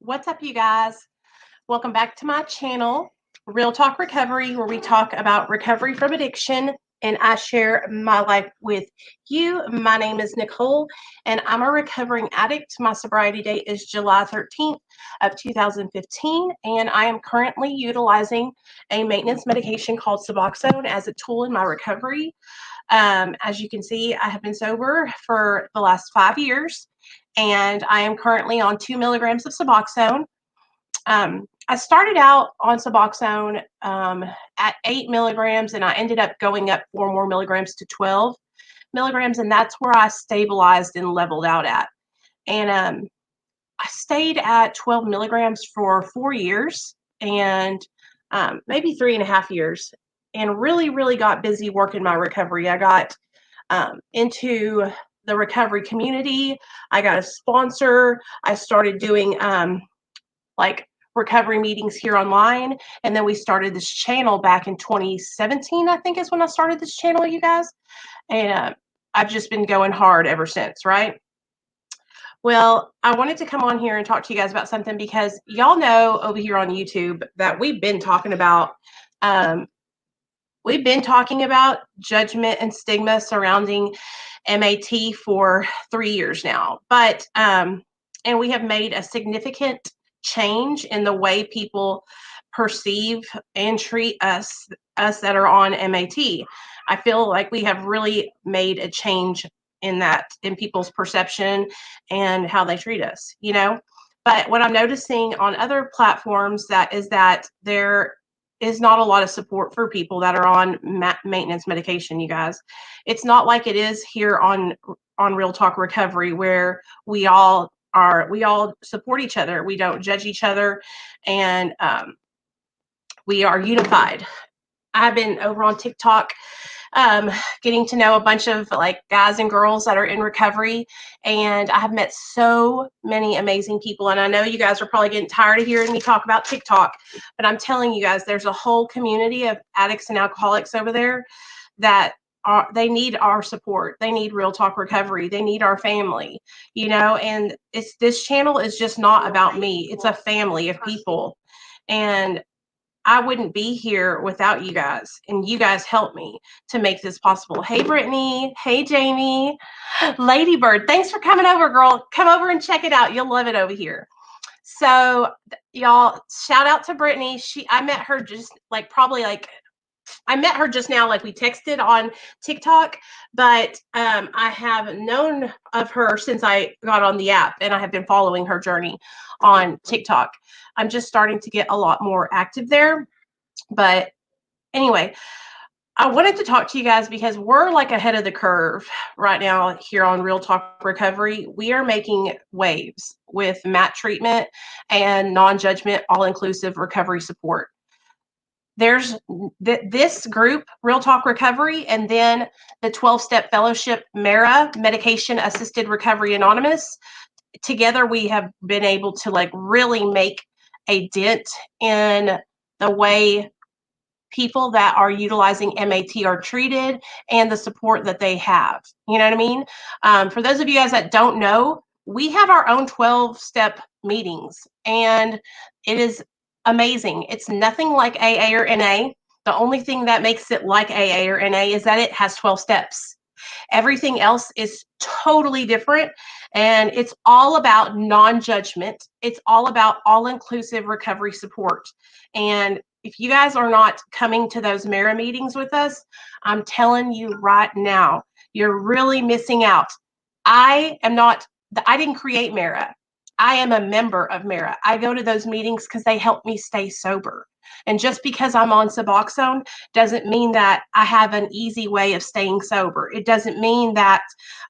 What's up, you guys? Welcome back to my channel, Real Talk Recovery, where we talk about recovery from addiction and I share my life with you. My name is Nicole, and I'm a recovering addict. My sobriety date is July 13th of 2015, and I am currently utilizing a maintenance medication called Suboxone as a tool in my recovery. As you can see, I have been sober for the last 5 years, and I am currently on 2 milligrams of Suboxone. I started out on Suboxone at 8 milligrams, and I ended up going up 4 more milligrams to 12 milligrams, and that's where I stabilized and leveled out at. And I stayed at 12 milligrams for 4 years and maybe 3.5 years, and really got busy working my recovery. I got into the recovery community. I got a sponsor. I started doing like recovery meetings here online, and then we started this channel back in 2017. I think is when I started this channel, you guys, and I've just been going hard ever since, right? Well, I wanted to come on here and talk to you guys about something because y'all know over here on YouTube that um, we've been talking about judgment and stigma surrounding MAT for 3 years now, but and we have made a significant change in the way people perceive and treat us that are on MAT. I feel like we have really made a change in people's perception and how they treat us, you know. But what I'm noticing on other platforms that there is not a lot of support for people that are on maintenance medication, you guys. It's not like it is here on Real Talk Recovery, where we all support each other. We don't judge each other, and we are unified. I've been over on TikTok getting to know a bunch of like guys and girls that are in recovery, and I have met so many amazing people. And I know you guys are probably getting tired of hearing me talk about TikTok, but I'm telling you guys, there's a whole community of addicts and alcoholics over there that they need our support. They need Real Talk Recovery. They need our family, you know. And this channel is just not about me. It's a family of people, and I wouldn't be here without you guys, and you guys help me to make this possible. Hey, Brittany. Hey, Jamie. Ladybird, thanks for coming over, girl. Come over and check it out. You'll love it over here. So, y'all, shout out to Brittany. I met her I met her just now, like we texted on TikTok, but I have known of her since I got on the app, and I have been following her journey on TikTok. I'm just starting to get a lot more active there. But anyway, I wanted to talk to you guys because we're like ahead of the curve right now here on Real Talk Recovery. We are making waves with MAT treatment and non-judgment, all-inclusive recovery support. There's this group, Real Talk Recovery, and then the 12-step fellowship, MARA, Medication Assisted Recovery Anonymous. Together, we have been able to like really make a dent in the way people that are utilizing MAT are treated and the support that they have. You know what I mean? For those of you guys that don't know, we have our own 12-step meetings, and it is amazing. It's nothing like AA or NA. The only thing that makes it like AA or NA is that it has 12 steps. Everything else is totally different, and it's all about non-judgment. It's all about all-inclusive recovery support. And if you guys are not coming to those MARA meetings with us, I'm telling you right now, you're really missing out. I didn't create MARA. I am a member of MARA. I go to those meetings because they help me stay sober. And just because I'm on Suboxone doesn't mean that I have an easy way of staying sober. It doesn't mean that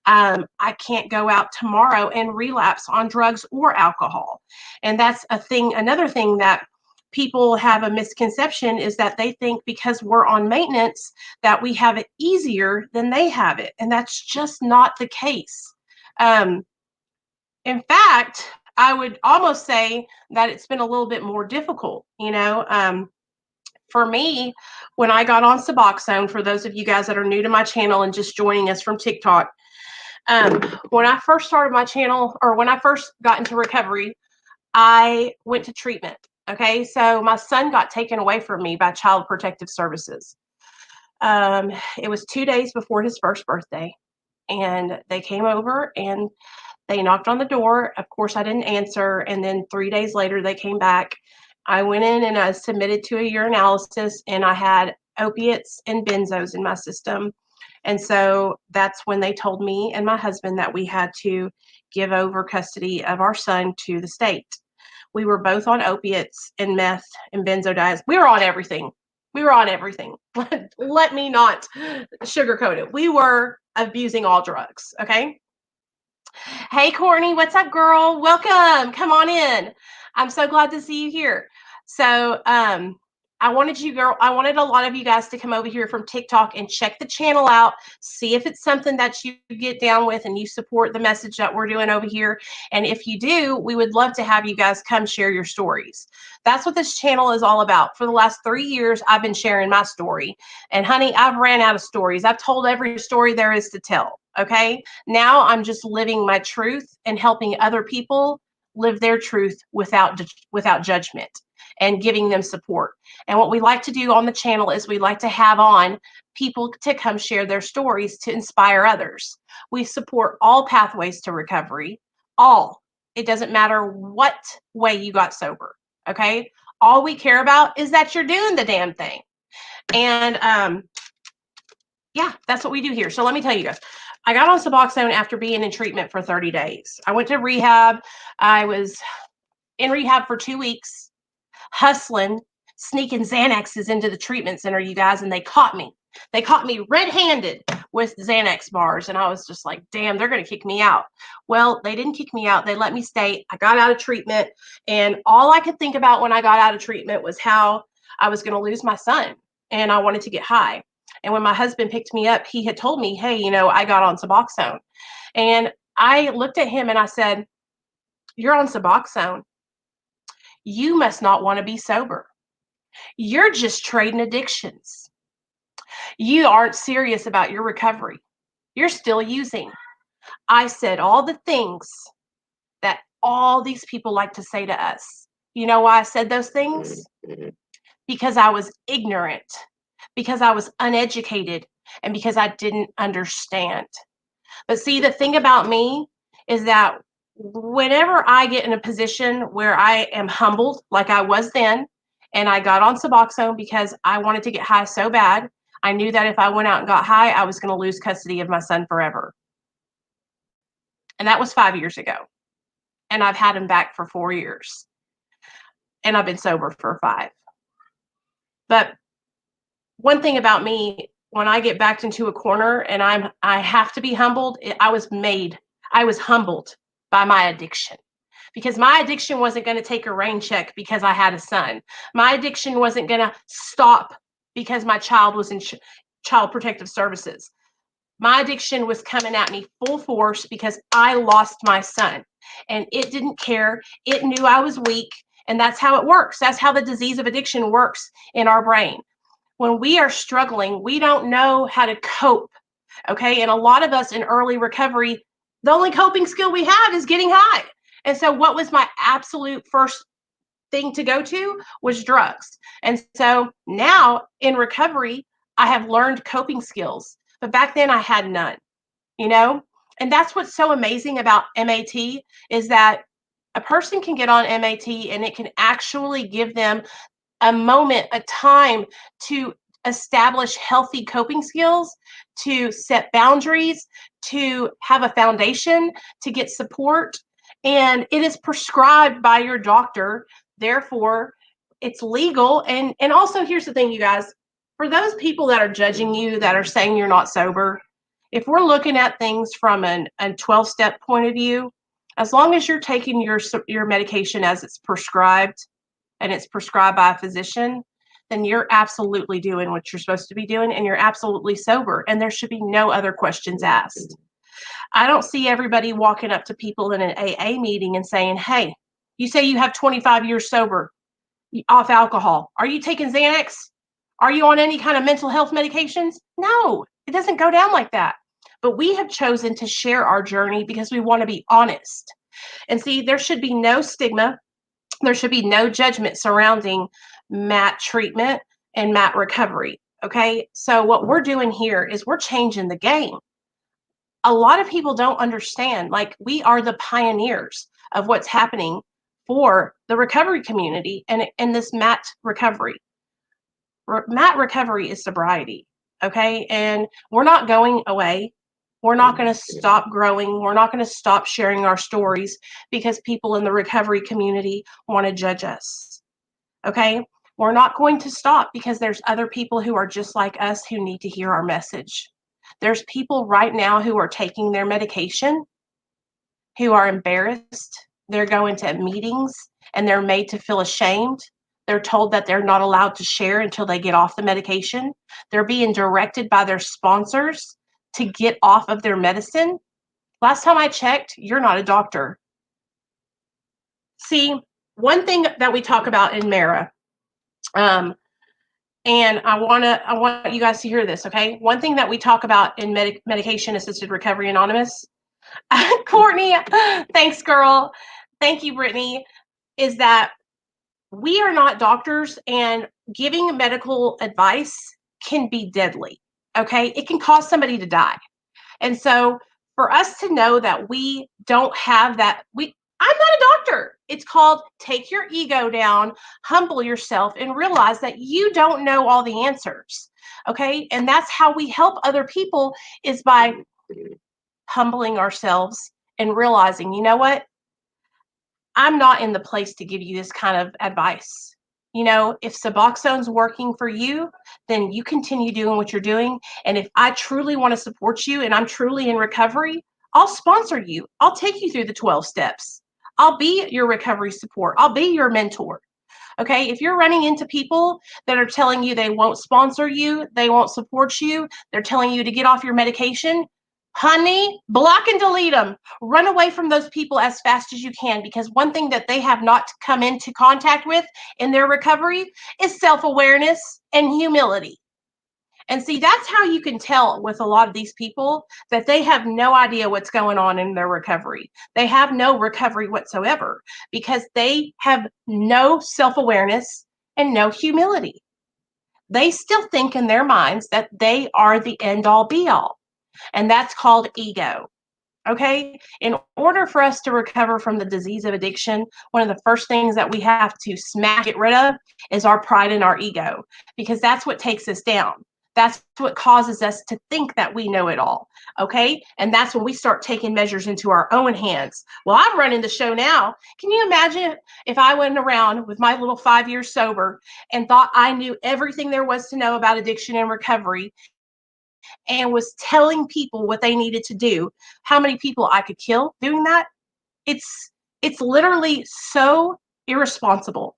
I can't go out tomorrow and relapse on drugs or alcohol. And that's another thing that people have a misconception is that they think because we're on maintenance that we have it easier than they have it. And that's just not the case. In fact, I would almost say that it's been a little bit more difficult, you know. For me, when I got on Suboxone, for those of you guys that are new to my channel and just joining us from TikTok, when I first started my channel, or when I first got into recovery, I went to treatment. Okay, so my son got taken away from me by Child Protective Services. It was 2 days before his first birthday, and they came over and they knocked on the door. Of course, I didn't answer. And then 3 days later, they came back. I went in and I submitted to a urinalysis, and I had opiates and benzos in my system. And so that's when they told me and my husband that we had to give over custody of our son to the state. We were both on opiates and meth and benzodiazepines. We were on everything. We were on everything. Let me not sugarcoat it. We were abusing all drugs. Okay. Hey, Courtney, what's up, girl? Welcome. Come on in. I'm so glad to see you here. So, I wanted a lot of you guys to come over here from TikTok and check the channel out, see if it's something that you get down with and you support the message that we're doing over here. And if you do, we would love to have you guys come share your stories. That's what this channel is all about. For the last 3 years, I've been sharing my story. And honey, I've ran out of stories. I've told every story there is to tell. Okay. Now I'm just living my truth and helping other people live their truth without judgment and giving them support. And what we like to do on the channel is we like to have on people to come share their stories to inspire others. We support all pathways to recovery, all. It doesn't matter what way you got sober, okay? All we care about is that you're doing the damn thing. And yeah, that's what we do here. So let me tell you guys, I got on Suboxone after being in treatment for 30 days. I went to rehab. I was in rehab for 2 weeks, hustling, sneaking Xanaxes into the treatment center, you guys, and they caught me. They caught me red-handed with Xanax bars, and I was just like, damn, they're going to kick me out. Well, they didn't kick me out. They let me stay. I got out of treatment, and all I could think about when I got out of treatment was how I was going to lose my son, and I wanted to get high. And when my husband picked me up, he had told me, hey, I got on Suboxone. And I looked at him and I said, you're on Suboxone. You must not want to be sober. You're just trading addictions. You aren't serious about your recovery. You're still using. I said all the things that all these people like to say to us. You know why I said those things? Because I was ignorant, because I was uneducated, and because I didn't understand. But see, the thing about me is that whenever I get in a position where I am humbled, like I was then, and I got on Suboxone because I wanted to get high so bad, I knew that if I went out and got high, I was going to lose custody of my son forever. And that was 5 years ago. And I've had him back for 4 years. And I've been sober for 5. But one thing about me, when I get backed into a corner and I have to be humbled, I was humbled by my addiction, because my addiction wasn't going to take a rain check because I had a son. My addiction wasn't going to stop because my child was in Child Protective Services. My addiction was coming at me full force because I lost my son, and it didn't care. It knew I was weak, and that's how it works. That's how the disease of addiction works in our brain. When we are struggling, we don't know how to cope. Okay. And a lot of us in early recovery, the only coping skill we have is getting high. And so what was my absolute first thing to go to was drugs. And so now in recovery, I have learned coping skills, but back then I had none, you know? And that's what's so amazing about MAT is that a person can get on MAT and it can actually give them a moment, a time to establish healthy coping skills, to set boundaries, to have a foundation, to get support. And it is prescribed by your doctor. Therefore, it's legal. And also, here's the thing, you guys, for those people that are judging you, that are saying you're not sober, if we're looking at things from a 12-step point of view, as long as you're taking your medication as it's prescribed, and it's prescribed by a physician, then you're absolutely doing what you're supposed to be doing, and you're absolutely sober, and there should be no other questions asked. I don't see everybody walking up to people in an AA meeting and saying, hey, you say you have 25 years sober off alcohol. Are you taking Xanax? Are you on any kind of mental health medications? No, it doesn't go down like that. But we have chosen to share our journey because we want to be honest. And see, there should be no stigma. There should be no judgment surrounding mat treatment and mat recovery. Okay. So, what we're doing here is we're changing the game. A lot of people don't understand, like, we are the pioneers of what's happening for the recovery community and this mat recovery. Mat recovery is sobriety. Okay. And we're not going away. We're not going to stop growing. We're not going to stop sharing our stories because people in the recovery community want to judge us. Okay. We're not going to stop because there's other people who are just like us who need to hear our message. There's people right now who are taking their medication who are embarrassed. They're going to meetings and they're made to feel ashamed. They're told that they're not allowed to share until they get off the medication. They're being directed by their sponsors to get off of their medicine. Last time I checked, you're not a doctor. See, one thing that we talk about in Mara, and I want you guys to hear this, okay? One thing that we talk about in Medication Assisted Recovery Anonymous, Courtney, thanks, girl. Thank you, Brittany, is that we are not doctors, and giving medical advice can be deadly, okay? It can cause somebody to die. And so for us to know that we don't have that, I'm not a doctor. It's called take your ego down, humble yourself, and realize that you don't know all the answers. Okay. And that's how we help other people, is by humbling ourselves and realizing, you know what? I'm not in the place to give you this kind of advice. You know, if Suboxone's working for you, then you continue doing what you're doing. And if I truly want to support you and I'm truly in recovery, I'll sponsor you. I'll take you through the 12 steps. I'll be your recovery support. I'll be your mentor. Okay. If you're running into people that are telling you they won't sponsor you, they won't support you, they're telling you to get off your medication, honey, block and delete them. Run away from those people as fast as you can, because one thing that they have not come into contact with in their recovery is self-awareness and humility. And see, that's how you can tell with a lot of these people that they have no idea what's going on in their recovery. They have no recovery whatsoever because they have no self-awareness and no humility. They still think in their minds that they are the end all be all. And that's called ego. Okay. In order for us to recover from the disease of addiction, one of the first things that we have to get rid of is our pride and our ego, because that's what takes us down. That's what causes us to think that we know it all. Okay. And that's when we start taking measures into our own hands. Well, I'm running the show now. Can you imagine if I went around with my little 5 years sober and thought I knew everything there was to know about addiction and recovery, and was telling people what they needed to do, how many people I could kill doing that? It's literally so irresponsible.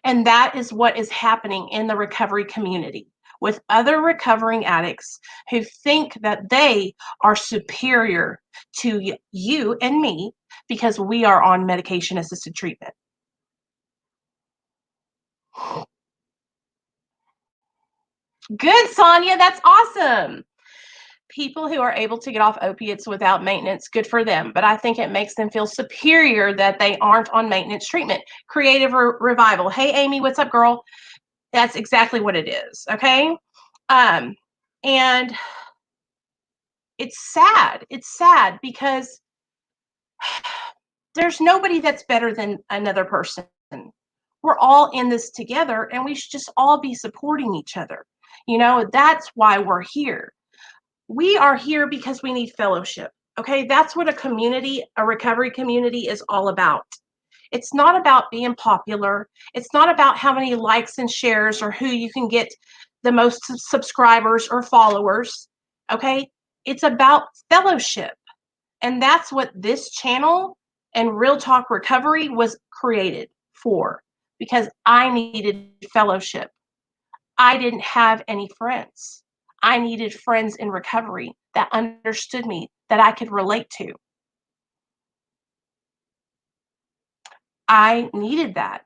And that is what is happening in the recovery community with other recovering addicts who think that they are superior to you and me because we are on medication assisted treatment. Good, Sonia. That's awesome. People who are able to get off opiates without maintenance, good for them. But I think it makes them feel superior that they aren't on maintenance treatment. Creative revival. Hey, Amy, what's up, girl? That's exactly what it is. Okay. And it's sad. It's sad because there's nobody that's better than another person. We're all in this together, and we should just all be supporting each other. You know, that's why we're here. We are here because we need fellowship. Okay. That's what a community, a recovery community, is all about. It's not about being popular. It's not about how many likes and shares or who you can get the most subscribers or followers. Okay. It's about fellowship. And that's what this channel and Real Talk Recovery was created for, because I needed fellowship. I didn't have any friends. I needed friends in recovery that understood me, that I could relate to. I needed that.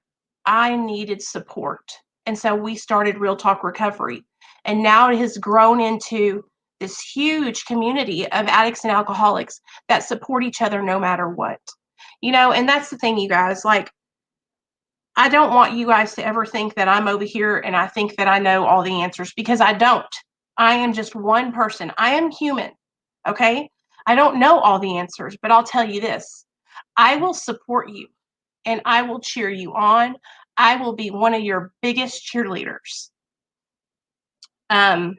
I needed support. And so we started Real Talk Recovery. And now it has grown into this huge community of addicts and alcoholics that support each other no matter what. You know, and that's the thing, you guys, like, I don't want you guys to ever think that I'm over here and I think that I know all the answers, because I don't. I am just one person. I am human. Okay. I don't know all the answers, but I'll tell you this: I will support you and I will cheer you on. I will be one of your biggest cheerleaders. Um,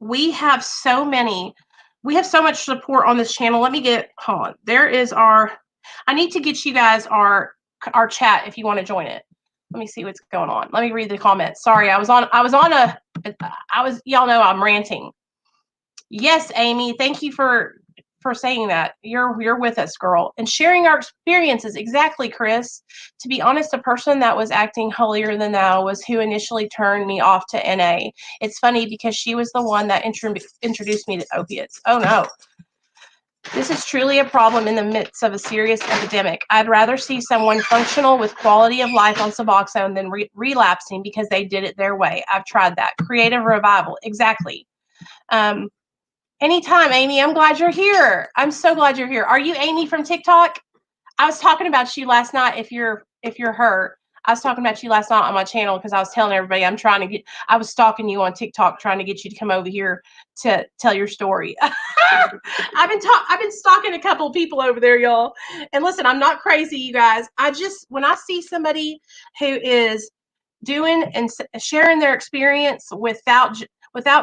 we have so much support on this channel. Let me get, hold on. There is I need to get you guys our chat if you want to join it. Let me see what's going on. Let me read the comments. Sorry, y'all know I'm ranting. Yes, Amy, thank you for saying that. You're with us, girl, and sharing our experiences. Exactly, Chris. To be honest, a person that was acting holier than thou was who initially turned me off to NA. It's funny because she was the one that introduced me to opiates. Oh no. This is truly a problem in the midst of a serious epidemic. I'd rather see someone functional with quality of life on Suboxone than relapsing because they did it their way. I've tried that. Creative revival. Exactly. Anytime, Amy. I'm glad you're here. I'm so glad you're here. Are you Amy from TikTok? I was talking about you last night. If you're her, I was talking about you last night on my channel because I was telling everybody I was stalking you on TikTok trying to get you to come over here to tell your story. I've been stalking a couple of people over there, y'all. And listen, I'm not crazy, you guys. When I see somebody who is doing and sharing their experience without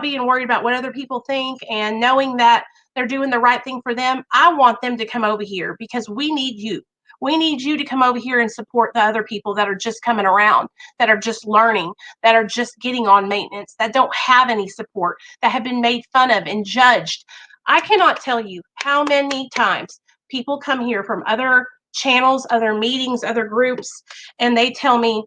being worried about what other people think and knowing that they're doing the right thing for them, I want them to come over here because we need you. We need you to come over here and support the other people that are just coming around, that are just learning, that are just getting on maintenance, that don't have any support, that have been made fun of and judged. I cannot tell you how many times people come here from other channels, other meetings, other groups, and they tell me,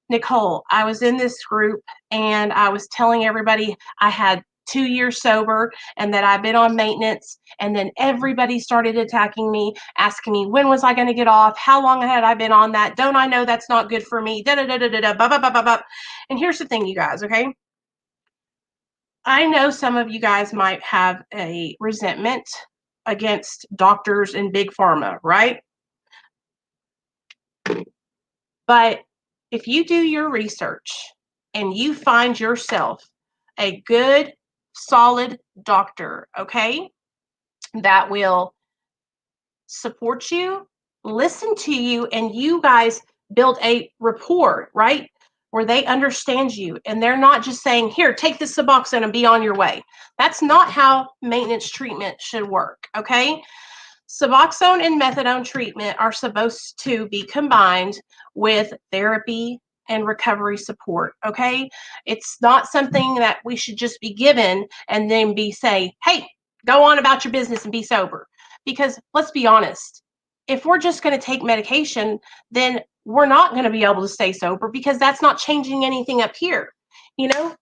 Nicole, I was in this group and I was telling everybody I had 2 years sober and that I've been on maintenance. And then everybody started attacking me, asking me, when was I going to get off? How long had I been on that? Don't I know that's not good for me? Da da da da da da, ba ba ba ba ba. And here's the thing, you guys, okay? I know some of you guys might have a resentment against doctors and big pharma, right? But if you do your research and you find yourself a good, solid doctor, okay, that will support you, listen to you, and you guys build a rapport, right? Where they understand you and they're not just saying, here, take this Suboxone and be on your way. That's not how maintenance treatment should work, okay? Suboxone and methadone treatment are supposed to be combined with therapy and recovery support, okay? It's not something that we should just be given and then say, hey, go on about your business and be sober. Because let's be honest, if we're just going to take medication, then we're not going to be able to stay sober because that's not changing anything up here. You know,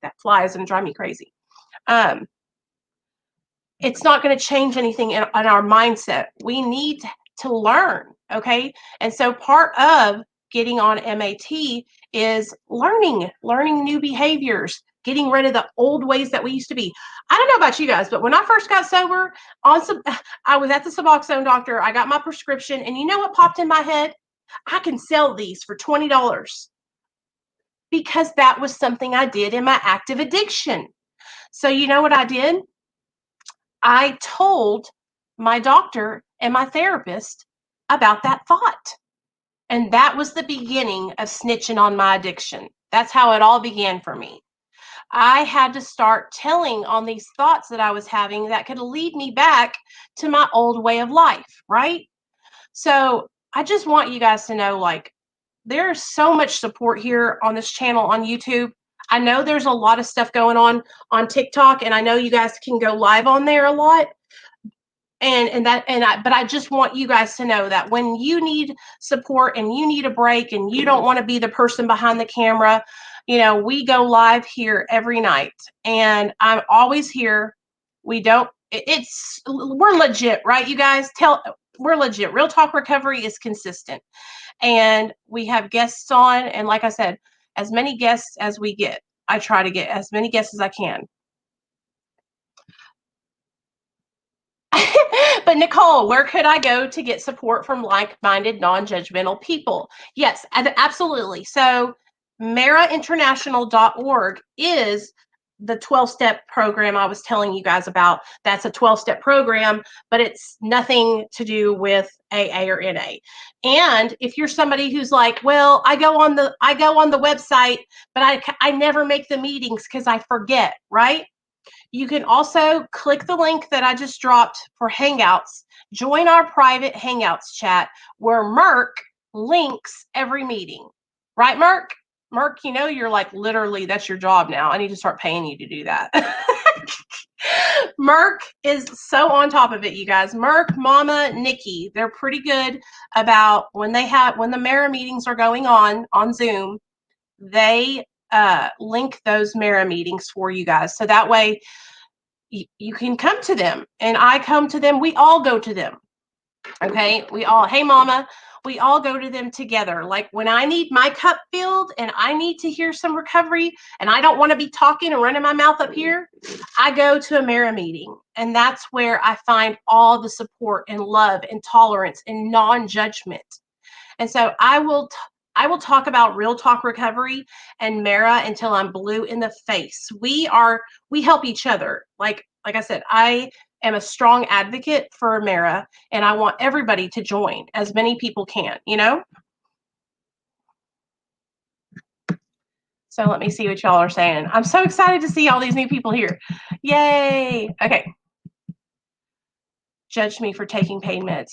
that fly is going to drive me crazy. It's not going to change anything in our mindset. We need to learn, okay? And so part of getting on MAT is learning new behaviors, getting rid of the old ways that we used to be. I don't know about you guys, but when I first got sober, I was at the Suboxone doctor. I got my prescription, and you know what popped in my head? I can sell these for $20 because that was something I did in my active addiction. So you know what I did? I told my doctor and my therapist about that thought. And that was the beginning of snitching on my addiction. That's how it all began for me. I had to start telling on these thoughts that I was having that could lead me back to my old way of life, right? So I just want you guys to know, like, there's so much support here on this channel on YouTube. I know there's a lot of stuff going on TikTok, and I know you guys can go live on there a lot. But I just want you guys to know that when you need support and you need a break and you don't want to be the person behind the camera, you know, we go live here every night and I'm always here. We're legit, right? You guys we're legit. Real Talk Recovery is consistent and we have guests on. And like I said, as many guests as we get, I try to get as many guests as I can. But Nicole, where could I go to get support from like-minded, non-judgmental people? Yes, absolutely. So marainternational.org is the 12-step program I was telling you guys about. That's a 12-step program, but it's nothing to do with AA or NA. And if you're somebody who's like, well, I go on the website, but I never make the meetings because I forget, right? You can also click the link that I just dropped for Hangouts. Join our private Hangouts chat where Merk links every meeting. Right, Merk? Merk, you know, you're like, literally, that's your job now. I need to start paying you to do that. Merk is so on top of it, you guys. Merk, Mama, Nikki, they're pretty good about when the Mara meetings are going on Zoom, they link those Mara meetings for you guys. So that way you can come to them and I come to them. We all go to them. Okay. Hey, Mama, we all go to them together. Like when I need my cup filled and I need to hear some recovery and I don't want to be talking and running my mouth up here, I go to a Mara meeting. And that's where I find all the support and love and tolerance and non-judgment. And so I will talk about Real Talk Recovery and Mara until I'm blue in the face. We help each other. Like I said, I am a strong advocate for Mara, and I want everybody to join, as many people can, you know? So let me see what y'all are saying. I'm so excited to see all these new people here. Yay. Okay. Judge me for taking pain meds.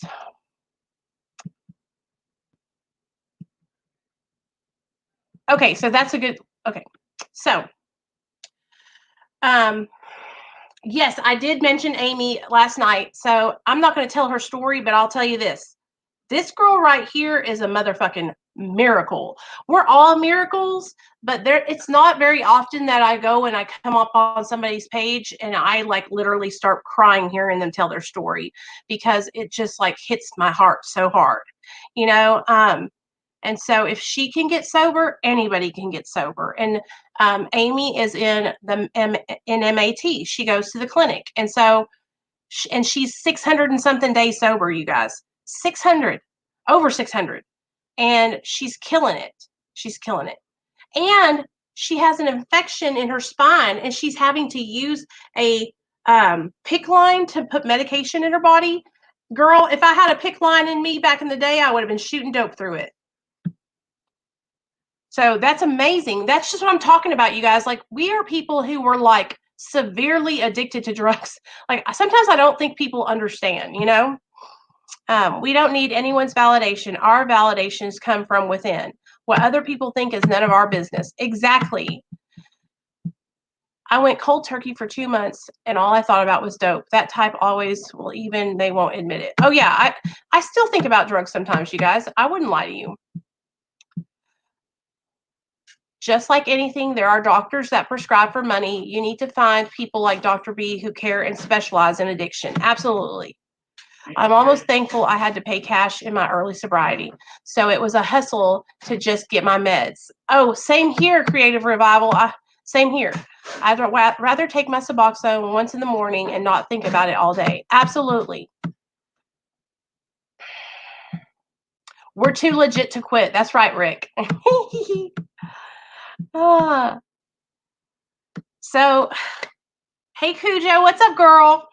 Okay, so that's a good, okay. So, yes, I did mention Amy last night, so I'm not going to tell her story, but I'll tell you this. This girl right here is a motherfucking miracle. We're all miracles, but it's not very often that I go and I come up on somebody's page and I like literally start crying hearing them tell their story because it just like hits my heart so hard, you know? And so if she can get sober, anybody can get sober. And Amy is in MAT. She goes to the clinic. And so, and she's 600 and something days sober, you guys. 600, over 600. And she's killing it. She's killing it. And she has an infection in her spine and she's having to use a PICC line to put medication in her body. Girl, if I had a PICC line in me back in the day, I would have been shooting dope through it. So that's amazing. That's just what I'm talking about, you guys. Like, we are people who were like severely addicted to drugs. Like, sometimes I don't think people understand, you know? We don't need anyone's validation. Our validations come from within. What other people think is none of our business. Exactly. I went cold turkey for 2 months and all I thought about was dope. That type always will, even they won't admit it. Oh yeah, I still think about drugs sometimes, you guys. I wouldn't lie to you. Just like anything, there are doctors that prescribe for money. You need to find people like Dr. B who care and specialize in addiction. Absolutely. I'm almost thankful I had to pay cash in my early sobriety. So it was a hustle to just get my meds. Oh, same here, Creative Revival. Same here. I'd rather take my Suboxone once in the morning and not think about it all day. Absolutely. We're too legit to quit. That's right, Rick. So, hey, Cujo, what's up, girl?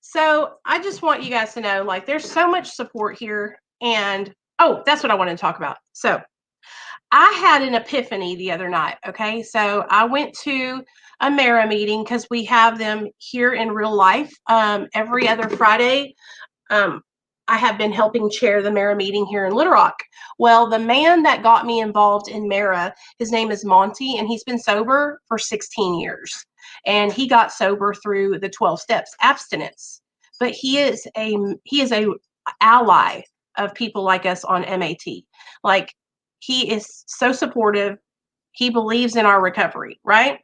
So I just want you guys to know, like, there's so much support here. And, oh, that's what I wanted to talk about. So I had an epiphany the other night, okay? So I went to a Mara meeting because we have them here in real life every other Friday. I have been helping chair the Mara meeting here in Little Rock. Well, the man that got me involved in Mara, his name is Monty, and he's been sober for 16 years. And he got sober through the 12 steps abstinence. But he is a ally of people like us on MAT. Like, he is so supportive. He believes in our recovery, right?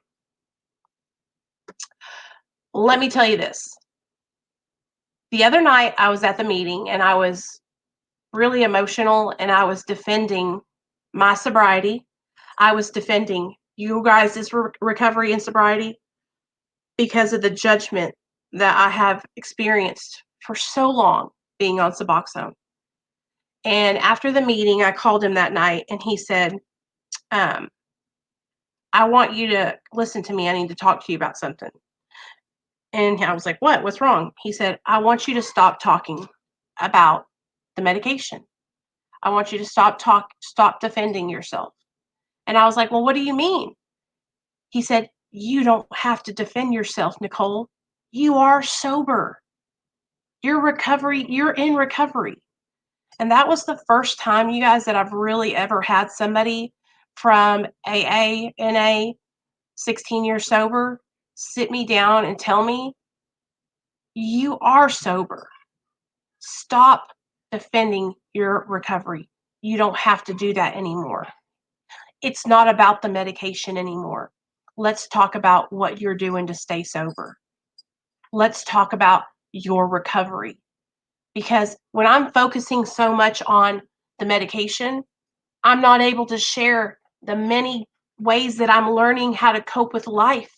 Let me tell you this. The other night I was at the meeting and I was really emotional and I was defending my sobriety. I was defending you guys' recovery and sobriety because of the judgment that I have experienced for so long being on Suboxone. And after the meeting, I called him that night and he said, I want you to listen to me. I need to talk to you about something. And I was like, what? What's wrong? He said, I want you to stop talking about the medication. I want you to stop defending yourself. And I was like, well, what do you mean? He said, you don't have to defend yourself, Nicole. You are sober. You're in recovery. And that was the first time, you guys, that I've really ever had somebody from AA, NA, 16 years sober, sit me down and tell me, you are sober. Stop defending your recovery. You don't have to do that anymore. It's not about the medication anymore. Let's talk about what you're doing to stay sober. Let's talk about your recovery. Because when I'm focusing so much on the medication, I'm not able to share the many ways that I'm learning how to cope with life.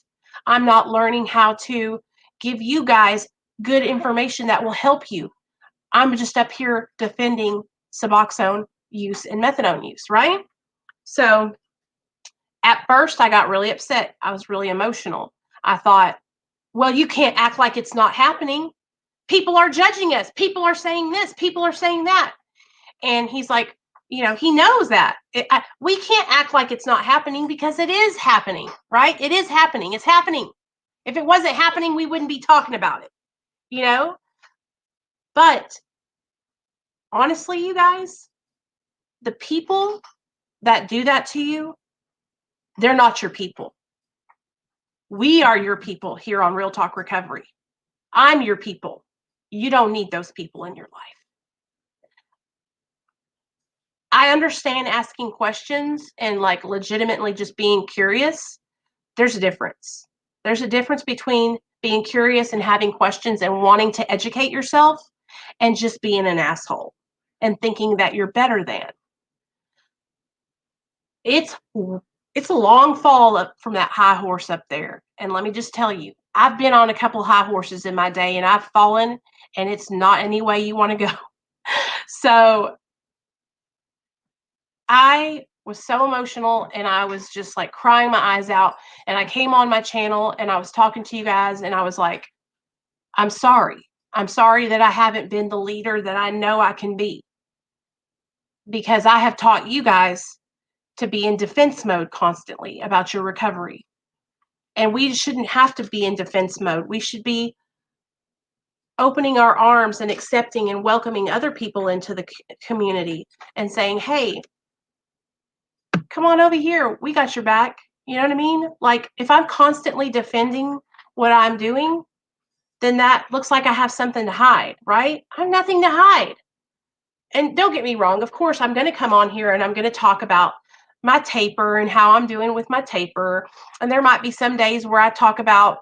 I'm not learning how to give you guys good information that will help you. I'm just up here defending Suboxone use and methadone use, right? So at first, I got really upset. I was really emotional. I thought, well, you can't act like it's not happening. People are judging us. People are saying this. People are saying that. And he's like, he knows that. We can't act like it's not happening because it is happening, right? It is happening. It's happening. If it wasn't happening, we wouldn't be talking about it. But honestly, you guys, the people that do that to you, they're not your people. We are your people here on Real Talk Recovery. I'm your people. You don't need those people in your life. I understand asking questions and like legitimately just being curious. There's a difference. There's a difference between being curious and having questions and wanting to educate yourself and just being an asshole and thinking that you're better than. It's a long fall up from that high horse up there. And let me just tell you, I've been on a couple high horses in my day and I've fallen, and it's not any way you want to go. So I was so emotional and I was just like crying my eyes out. And I came on my channel and I was talking to you guys and I was like, I'm sorry. I'm sorry that I haven't been the leader that I know I can be, because I have taught you guys to be in defense mode constantly about your recovery. And we shouldn't have to be in defense mode. We should be opening our arms and accepting and welcoming other people into the community and saying, hey, come on over here. We got your back. You know what I mean? Like, if I'm constantly defending what I'm doing, then that looks like I have something to hide, right? I have nothing to hide. And don't get me wrong, of course, I'm going to come on here and I'm going to talk about my taper and how I'm doing with my taper. And there might be some days where I talk about,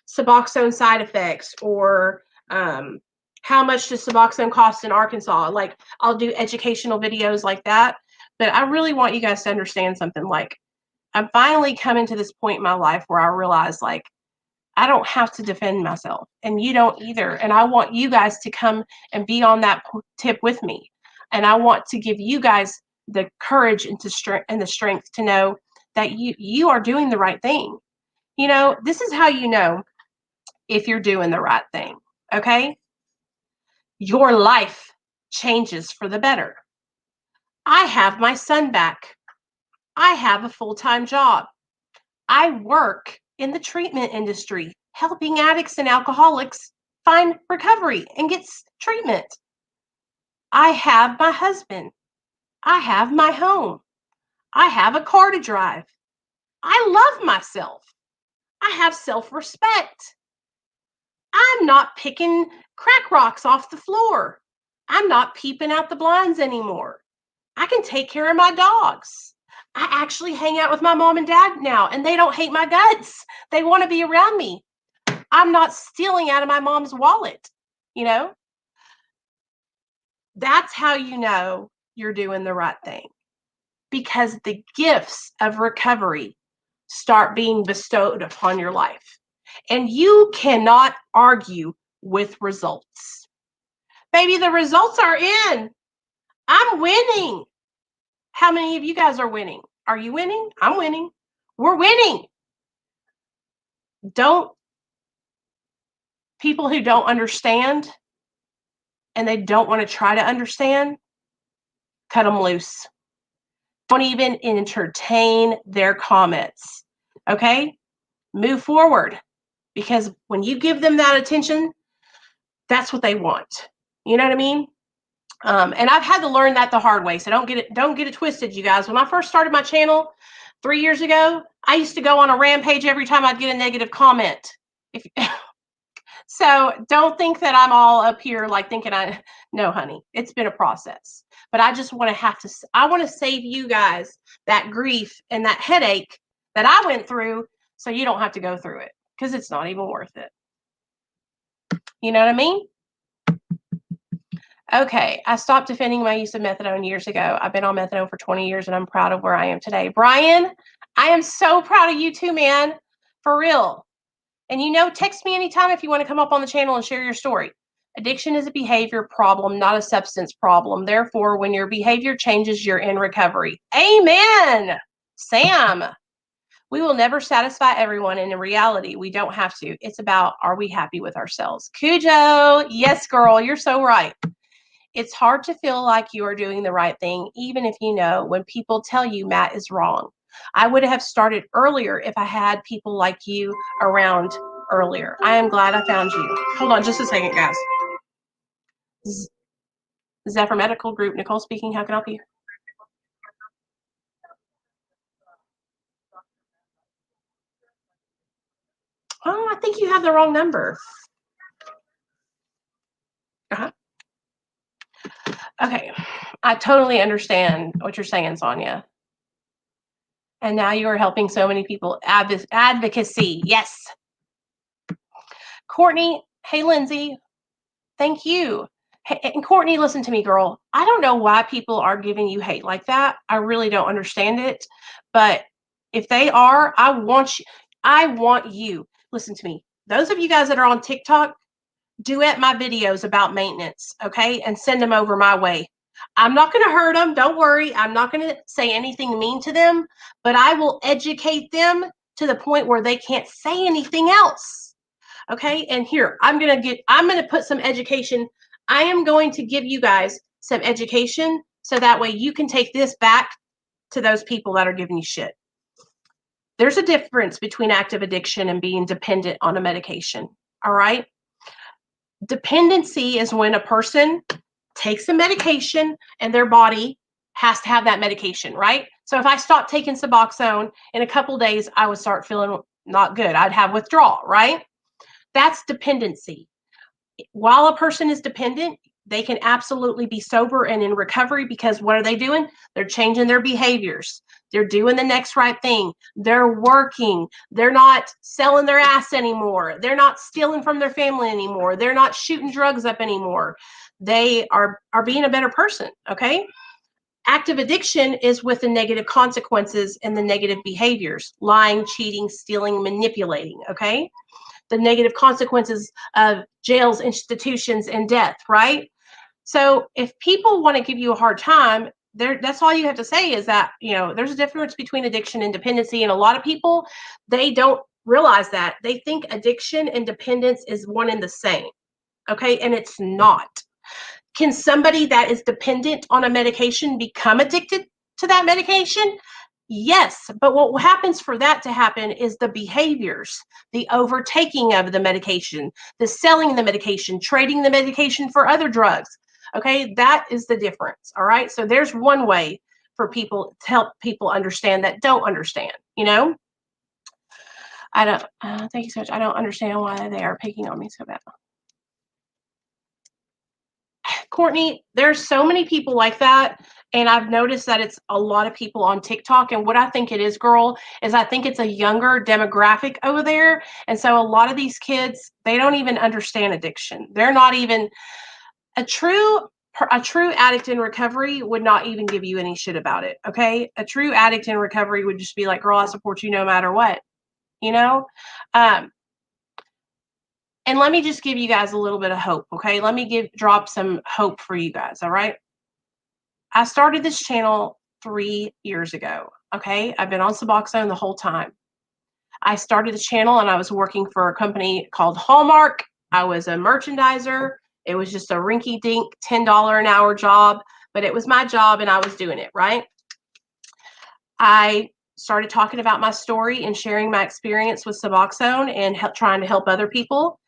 Suboxone side effects or how much does Suboxone cost in Arkansas. Like, I'll do educational videos like that. But I really want you guys to understand something. Like, I'm finally coming to this point in my life where I realize, like, I don't have to defend myself, and you don't either. And I want you guys to come and be on that tip with me. And I want to give you guys the courage and the strength to know that you are doing the right thing. This is how you know if you're doing the right thing. Okay? Your life changes for the better. I have my son back. I have a full-time job. I work in the treatment industry, helping addicts and alcoholics find recovery and get treatment. I have my husband. I have my home. I have a car to drive. I love myself. I have self-respect. I'm not picking crack rocks off the floor. I'm not peeping out the blinds anymore. I can take care of my dogs. I actually hang out with my mom and dad now, and they don't hate my guts. They want to be around me. I'm not stealing out of my mom's wallet. That's how you know you're doing the right thing, because the gifts of recovery start being bestowed upon your life. And you cannot argue with results. Baby, the results are in. I'm winning. How many of you guys are winning? Are you winning? I'm winning. We're winning. People who don't understand and they don't want to try to understand, cut them loose. Don't even entertain their comments. Okay? Move forward, because when you give them that attention, that's what they want. You know what I mean? And I've had to learn that the hard way. So don't get it twisted, you guys. When I first started my channel 3 years ago, I used to go on a rampage every time I'd get a negative comment. So don't think that I'm all up here like thinking no, honey, it's been a process. But I just want to save you guys that grief and that headache that I went through, so you don't have to go through it, because it's not even worth it. You know what I mean? Okay, I stopped defending my use of methadone years ago. I've been on methadone for 20 years and I'm proud of where I am today. Brian, I am so proud of you too, man. For real. And text me anytime if you want to come up on the channel and share your story. Addiction is a behavior problem, not a substance problem. Therefore, when your behavior changes, you're in recovery. Amen. Sam, we will never satisfy everyone. And in reality, we don't have to. It's about, are we happy with ourselves? Cujo, yes, girl, you're so right. It's hard to feel like you are doing the right thing, even if you know when people tell you Matt is wrong. I would have started earlier if I had people like you around earlier. I am glad I found you. Hold on just a second, guys. Zephyr Medical Group, Nicole speaking. How can I help you? Oh, I think you have the wrong number. Uh-huh. Okay. I totally understand what you're saying, Sonia. And now you are helping so many people. Advocacy. Yes. Courtney. Hey, Lindsay. Thank you. Hey, and Courtney, listen to me, girl. I don't know why people are giving you hate like that. I really don't understand it. But if they are, I want you. Listen to me. Those of you guys that are on TikTok, duet my videos about maintenance, okay? And send them over my way. I'm not going to hurt them. Don't worry. I'm not going to say anything mean to them, but I will educate them to the point where they can't say anything else. Okay, and here, I'm going to put some education. I am going to give you guys some education so that way you can take this back to those people that are giving you shit. There's a difference between active addiction and being dependent on a medication, all right? Dependency is when a person takes a medication and their body has to have that medication, right? So if I stopped taking Suboxone, in a couple days, I would start feeling not good. I'd have withdrawal, right? That's dependency. While a person is dependent, they can absolutely be sober and in recovery, because what are they doing? They're changing their behaviors. They're doing the next right thing. They're working. They're not selling their ass anymore. They're not stealing from their family anymore. They're not shooting drugs up anymore. They are being a better person, okay? Active addiction is with the negative consequences and the negative behaviors: lying, cheating, stealing, manipulating, okay? The negative consequences of jails, institutions, and death, right? So if people want to give you a hard time, that's all you have to say is that, there's a difference between addiction and dependency. And a lot of people, they don't realize that. They think addiction and dependence is one and the same. Okay. And it's not. Can somebody that is dependent on a medication become addicted to that medication? Yes, but what happens for that to happen is the behaviors, the overtaking of the medication, the selling the medication, trading the medication for other drugs. Okay, that is the difference. All right, so there's one way for people to help people understand that don't understand. I don't. Thank you so much. I don't understand why they are picking on me so bad. Courtney, there's so many people like that. And I've noticed that it's a lot of people on TikTok. And what I think it is, girl, is I think it's a younger demographic over there. And so a lot of these kids, they don't even understand addiction. They're not even a true addict in recovery would not even give you any shit about it. Okay. A true addict in recovery would just be like, girl, I support you no matter what, you know? And let me just give you guys a little bit of hope, okay? Let me drop some hope for you guys, all right? I started this channel 3 years ago, okay? I've been on Suboxone the whole time. I started the channel and I was working for a company called Hallmark. I was a merchandiser. It was just a rinky-dink $10 an hour job, but it was my job and I was doing it, right? I started talking about my story and sharing my experience with Suboxone and trying to help other people.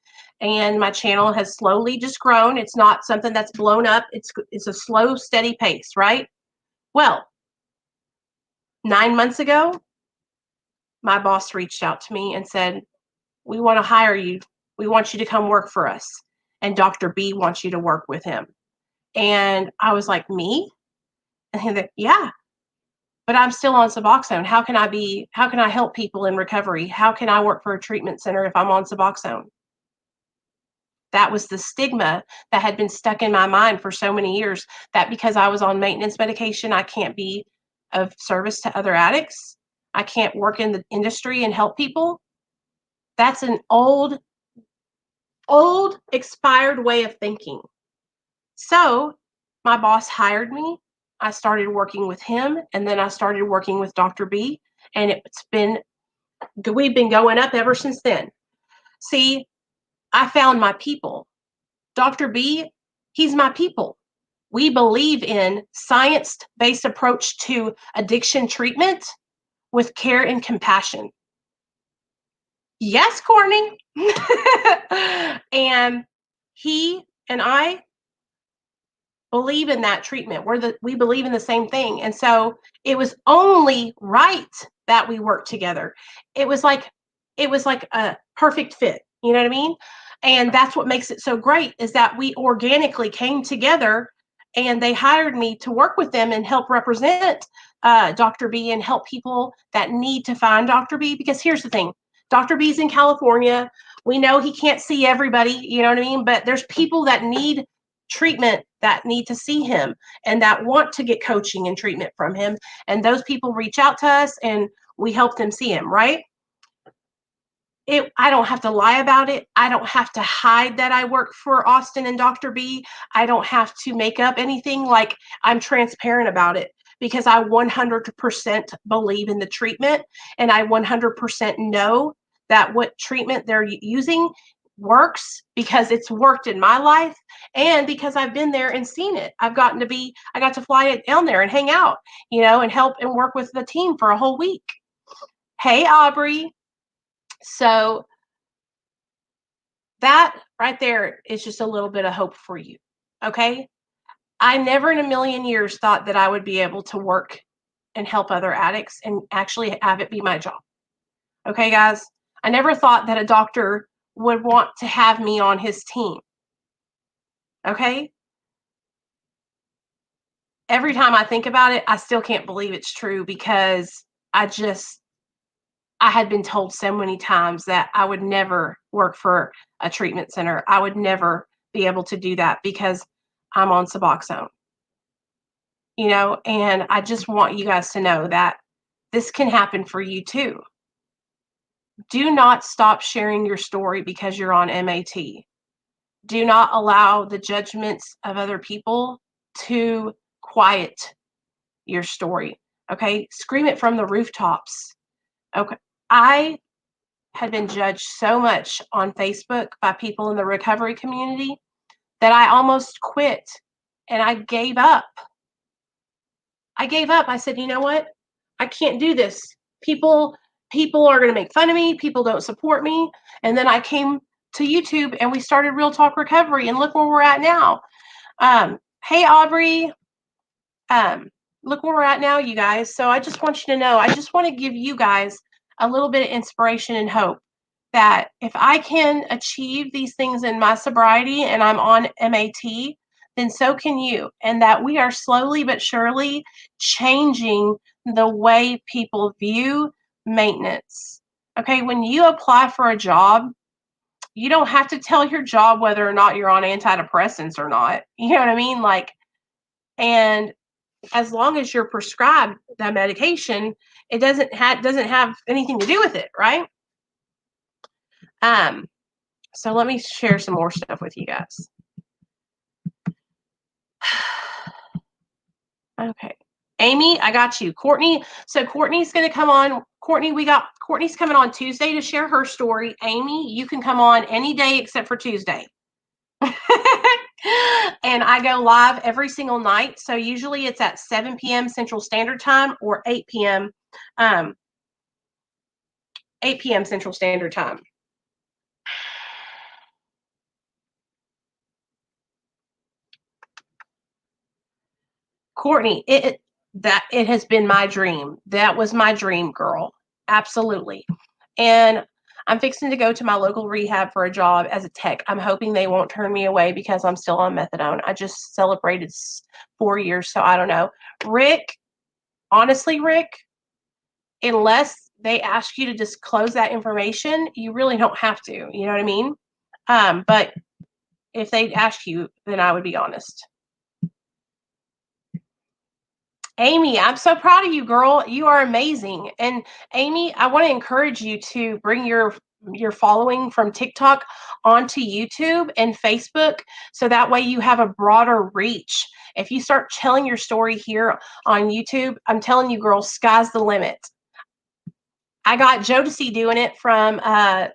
And my channel has slowly just grown. It's not something that's blown up. It's a slow, steady pace, right? Well, 9 months ago, my boss reached out to me and said, "We want to hire you. We want you to come work for us. And Dr. B wants you to work with him." And I was like, "Me?" And he's like, "Yeah, but I'm still on Suboxone. How can I help people in recovery? How can I work for a treatment center if I'm on Suboxone?" That was the stigma that had been stuck in my mind for so many years, that because I was on maintenance medication, I can't be of service to other addicts. I can't work in the industry and help people. That's an old expired way of thinking. So my boss hired me. I started working with him, and then I started working with Dr. B, and we've been going up ever since then. See, I found my people. Dr. B, he's my people. We believe in science-based approach to addiction treatment with care and compassion. Yes, Courtney. And he and I believe in that treatment. We believe in the same thing. And so it was only right that we worked together. It was like a perfect fit. You know what I mean? And that's what makes it so great, is that we organically came together and they hired me to work with them and help represent Dr. B and help people that need to find Dr. B. Because here's the thing, Dr. B's in California. We know he can't see everybody, you know what I mean? But there's people that need treatment that need to see him and that want to get coaching and treatment from him. And those people reach out to us and we help them see him, right? I don't have to lie about it. I don't have to hide that I work for Austin and Dr. B. I don't have to make up anything. Like, I'm transparent about it because I 100% believe in the treatment, and I 100% know that what treatment they're using works because it's worked in my life and because I've been there and seen it. I got to fly down there and hang out, and help and work with the team for a whole week. Hey, Aubrey. So that right there is just a little bit of hope for you. Okay. I never in a million years thought that I would be able to work and help other addicts and actually have it be my job. Okay, guys. I never thought that a doctor would want to have me on his team. Okay. Every time I think about it, I still can't believe it's true because I had been told so many times that I would never work for a treatment center. I would never be able to do that because I'm on Suboxone. And I just want you guys to know that this can happen for you too. Do not stop sharing your story because you're on MAT. Do not allow the judgments of other people to quiet your story. Okay? Scream it from the rooftops. Okay. I had been judged so much on Facebook by people in the recovery community that I almost quit and I gave up. I said, "You know what? I can't do this. People are going to make fun of me. People don't support me." And then I came to YouTube and we started Real Talk Recovery, and look where we're at now. Hey, Aubrey. Look where we're at now, you guys. So I just want you to know, I just want to give you guys a little bit of inspiration and hope that if I can achieve these things in my sobriety and I'm on MAT, then so can you. And that we are slowly but surely changing the way people view maintenance. Okay, when you apply for a job, you don't have to tell your job whether or not you're on antidepressants or not. You know what I mean? And as long as you're prescribed that medication, it doesn't have anything to do with it, right? So let me share some more stuff with you guys. Okay. Amy, I got you. Courtney. So Courtney's going to come on. Courtney's coming on Tuesday to share her story. Amy, you can come on any day except for Tuesday. And I go live every single night. So usually it's at 7 p.m. Central Standard Time or 8 p.m. 8 p.m. Central Standard Time. Courtney, it has been my dream. That was my dream, girl. Absolutely. And I'm fixing to go to my local rehab for a job as a tech. I'm hoping they won't turn me away because I'm still on methadone. I just celebrated 4 years, so I don't know. Rick, honestly, Rick, unless they ask you to disclose that information, you really don't have to. You know what I mean? But if they ask you, then I would be honest. Amy, I'm so proud of you, girl. You are amazing. And Amy, I want to encourage you to bring your following from TikTok onto YouTube and Facebook so that way you have a broader reach. If you start telling your story here on YouTube, I'm telling you, girl, sky's the limit. I got Jodeci doing it from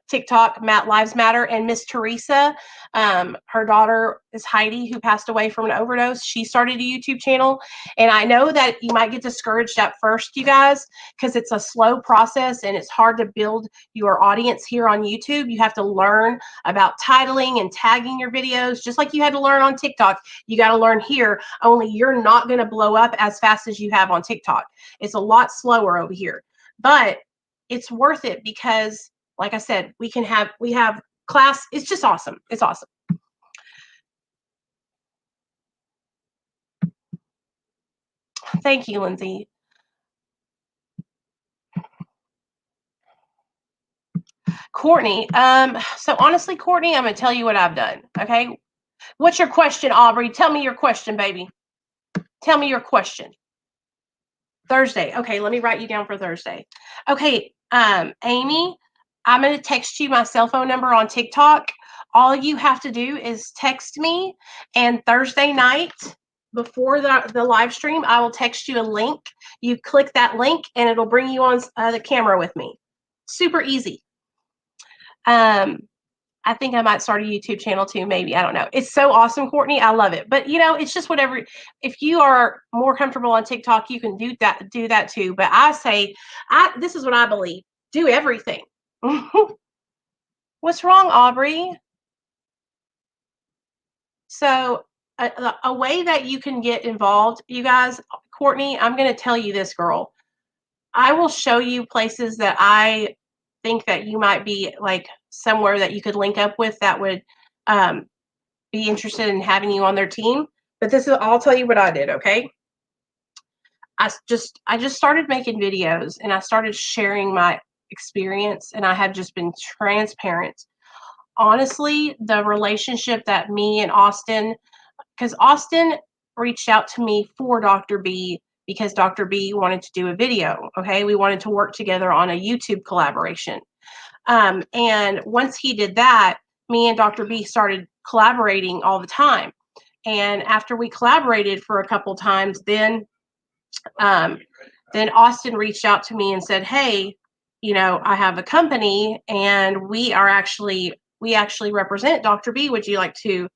TikTok, Matt Lives Matter, and Miss Teresa. Her daughter is Heidi, who passed away from an overdose. She started a YouTube channel. And I know that you might get discouraged at first, you guys, because it's a slow process and it's hard to build your audience here on YouTube. You have to learn about titling and tagging your videos, just like you had to learn on TikTok. You got to learn here, only you're not going to blow up as fast as you have on TikTok. It's a lot slower over here. But it's worth it because, like I said, we have class. It's just awesome. It's awesome. Thank you, Lindsay. Courtney, so honestly, Courtney, I'm gonna tell you what I've done. Okay. What's your question, Aubrey? Tell me your question, baby. Tell me your question. Thursday. Okay, let me write you down for Thursday. Okay, Amy, I'm going to text you my cell phone number on TikTok. All you have to do is text me, and Thursday night before the live stream, I will text you a link. You click that link, and it'll bring you on the camera with me. Super easy. I think I might start a YouTube channel too, maybe. I don't know. It's so awesome, Courtney. I love it. But it's just whatever. If you are more comfortable on TikTok, you can do that too. But I say, this is what I believe. Do everything. What's wrong, Aubrey? So a way that you can get involved, you guys, Courtney, I'm going to tell you this, girl. I will show you places that I think that you might be like somewhere that you could link up with that would be interested in having you on their team. But I'll tell you what I did, okay? I just started making videos and I started sharing my experience, and I have just been transparent. Honestly, the relationship that me and Austin, because Austin reached out to me for Dr. B because Dr. B wanted to do a video, okay? We wanted to work together on a YouTube collaboration. And once he did that, me and Dr. B started collaborating all the time. And after we collaborated for a couple times, then Austin reached out to me and said, "Hey, I have a company, and we actually represent Dr. B. Would you like to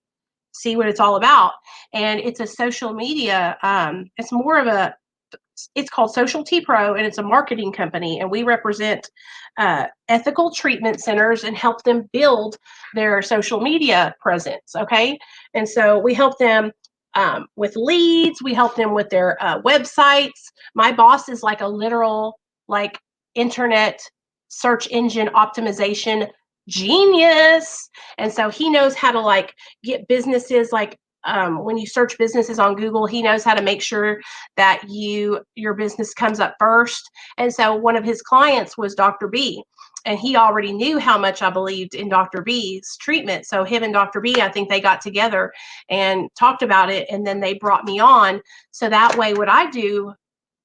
see what it's all about?" And it's a social media. It's called Social T Pro, and it's a marketing company, and we represent ethical treatment centers and help them build their social media presence. Okay, and so we help them with leads. We help them with their websites. My boss is like a literal internet search engine optimization genius, and so he knows how to get businesses when you search businesses on Google, he knows how to make sure that your business comes up first. And so one of his clients was Dr. B, and he already knew how much I believed in Dr. B's treatment. So him and Dr. B, I think they got together and talked about it, and then they brought me on. So that way, what I do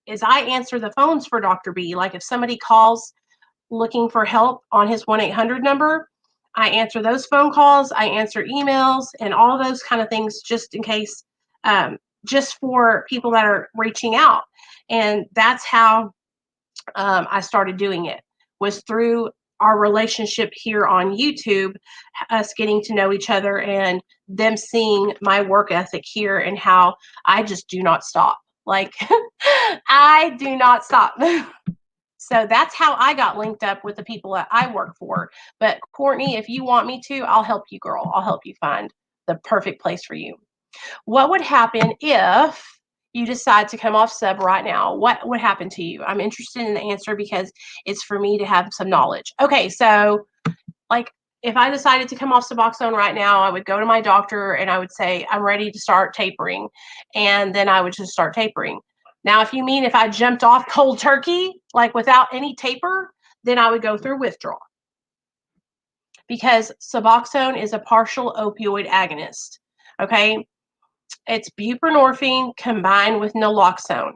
is I answer the phones for Dr. B. Like if somebody calls looking for help on his 1-800 number, I answer those phone calls, I answer emails, and all those kind of things just in case, just for people that are reaching out. And that's how I started doing it, was through our relationship here on YouTube, us getting to know each other and them seeing my work ethic here and how I just do not stop. Like, I do not stop. So that's how I got linked up with the people that I work for. But Courtney, if you want me to, I'll help you, girl. I'll help you find the perfect place for you. What would happen if you decide to come off sub right now? What would happen to you? I'm interested in the answer because it's for me to have some knowledge. Okay, so like if I decided to come off Suboxone right now, I would go to my doctor and I would say, I'm ready to start tapering. And then I would just start tapering. Now, if you mean if I jumped off cold turkey, like without any taper, then I would go through withdrawal. Because Suboxone is a partial opioid agonist. Okay. It's buprenorphine combined with naloxone.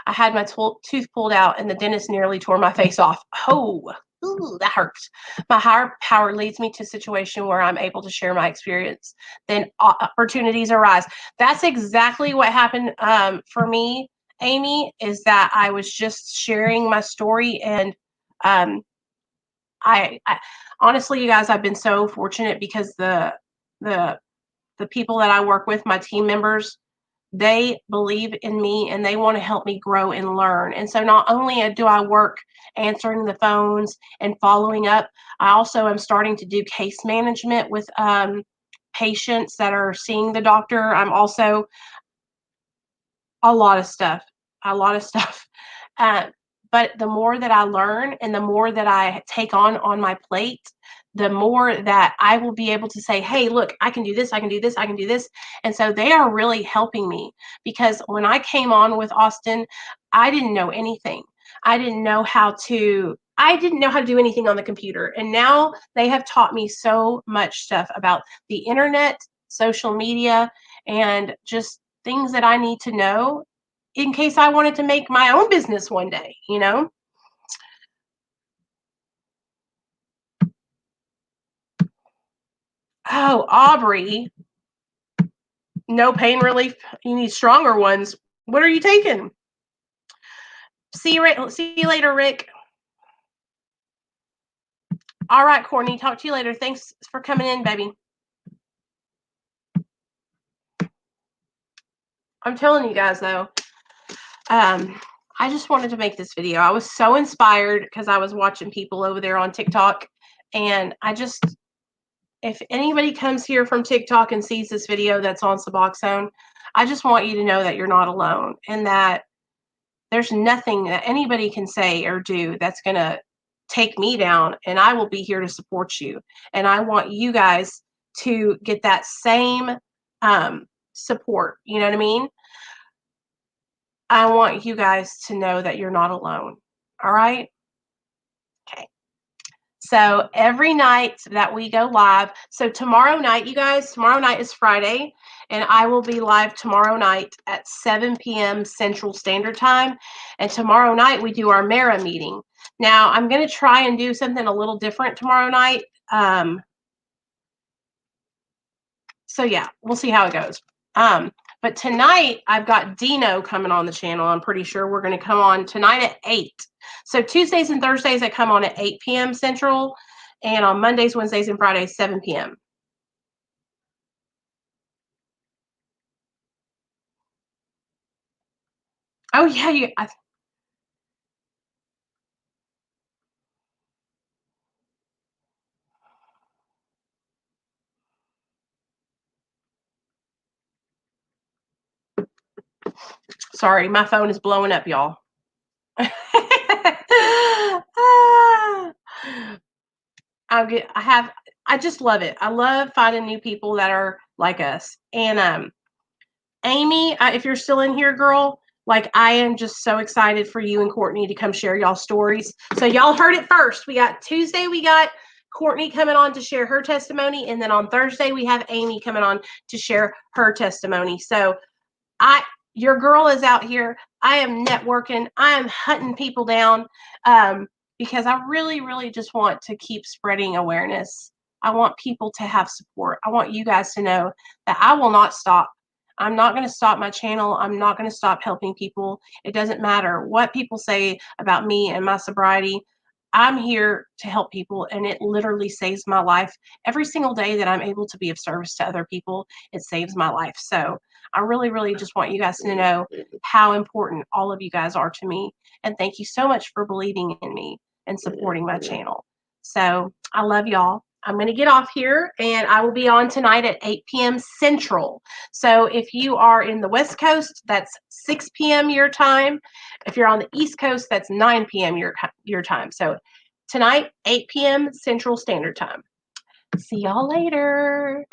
I had my tooth pulled out and the dentist nearly tore my face off. Oh, ooh, that hurts. My higher power leads me to a situation where I'm able to share my experience. Then opportunities arise. That's exactly what happened for me, Amy, is that I was just sharing my story. And I honestly, you guys, I've been so fortunate because the people that I work with, my team members, they believe in me and they want to help me grow and learn. And so not only do I work answering the phones and following up, I also am starting to do case management with patients that are seeing the doctor. I'm also a lot of stuff, a lot of stuff. Uh, but the more that I learn and the more that I take on my plate, the more that I will be able to say, hey, look, I can do this, I can do this, I can do this. And so they are really helping me because when I came on with Austin, I didn't know anything. I didn't know how to do anything on the computer. And now they have taught me so much stuff about the internet, social media, and just things that I need to know in case I wanted to make my own business one day, you know? Oh, Aubrey, no pain relief. You need stronger ones. What are you taking? See you later, Rick. All right, Courtney, talk to you later. Thanks for coming in, baby. I'm telling you guys, though, I just wanted to make this video. I was so inspired because I was watching people over there on TikTok, and if anybody comes here from TikTok and sees this video that's on Suboxone, I just want you to know that you're not alone and that there's nothing that anybody can say or do that's going to take me down, and I will be here to support you. And I want you guys to get that same support. You know what I mean? I want you guys to know that you're not alone. All right? Okay. So every night that we go live, so tomorrow night, you guys, tomorrow night is Friday, and I will be live tomorrow night at 7 p.m. Central Standard Time. And tomorrow night we do our Mara meeting. Now I'm going to try and do something a little different tomorrow night. So yeah, we'll see how it goes. But tonight I've got Dino coming on the channel. I'm pretty sure we're going to come on tonight at 8. So Tuesdays and Thursdays I come on at 8 p.m. Central, and on Mondays, Wednesdays, and Fridays 7 p.m. Oh yeah, sorry, my phone is blowing up, y'all. I just love it. I love finding new people that are like us. And Amy, if you're still in here, girl, like I am just so excited for you and Courtney to come share y'all stories. So y'all heard it first. We got Tuesday, we got Courtney coming on to share her testimony, and then on Thursday we have Amy coming on to share her testimony. So your girl is out here. I am networking. I am hunting people down because I really, really just want to keep spreading awareness. I want people to have support. I want you guys to know that I will not stop. I'm not going to stop my channel. I'm not going to stop helping people. It doesn't matter what people say about me and my sobriety. I'm here to help people, and it literally saves my life. Every single day that I'm able to be of service to other people, it saves my life. So I really, really just want you guys to know how important all of you guys are to me. And thank you so much for believing in me and supporting my channel. So I love y'all. I'm going to get off here, and I will be on tonight at 8 p.m. Central. So if you are in the West Coast, that's 6 p.m. your time. If you're on the East Coast, that's 9 p.m. your time. So tonight, 8 p.m. Central Standard Time. See y'all later.